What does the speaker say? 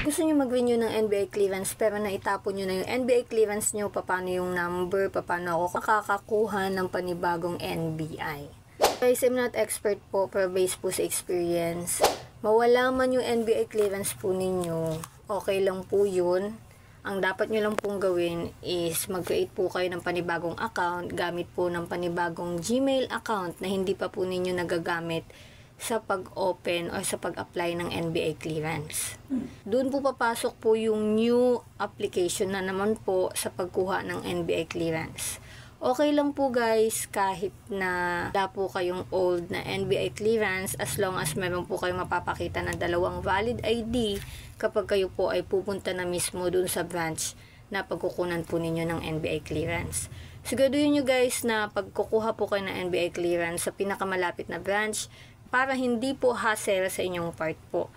Gusto nyo mag-renew ng NBA clearance pero naitapon nyo na yung NBA clearance nyo, paano yung number, paano ako makakakuha ng panibagong NBI. Guys, I'm not expert po pero based po sa experience. Mawala man yung NBA clearance po ninyo, okay lang po yun. Ang dapat nyo lang pong gawin is mag-create po kayo ng panibagong account gamit po ng panibagong Gmail account na hindi pa po ninyo nagagamit sa pag-open o sa pag-apply ng NBA clearance. Doon po papasok po yung new application na naman po sa pagkuha ng NBA clearance. Okay lang po guys kahit na wala po kayong old na NBA clearance as long as meron po kayong mapapakita na dalawang valid ID kapag kayo po ay pupunta na mismo doon sa branch na pagkukunan po ninyo ng NBA clearance. Siguraduhin nyo guys na pagkukuha po kayo ng NBA clearance sa pinakamalapit na branch para hindi po hassle sa inyong part po.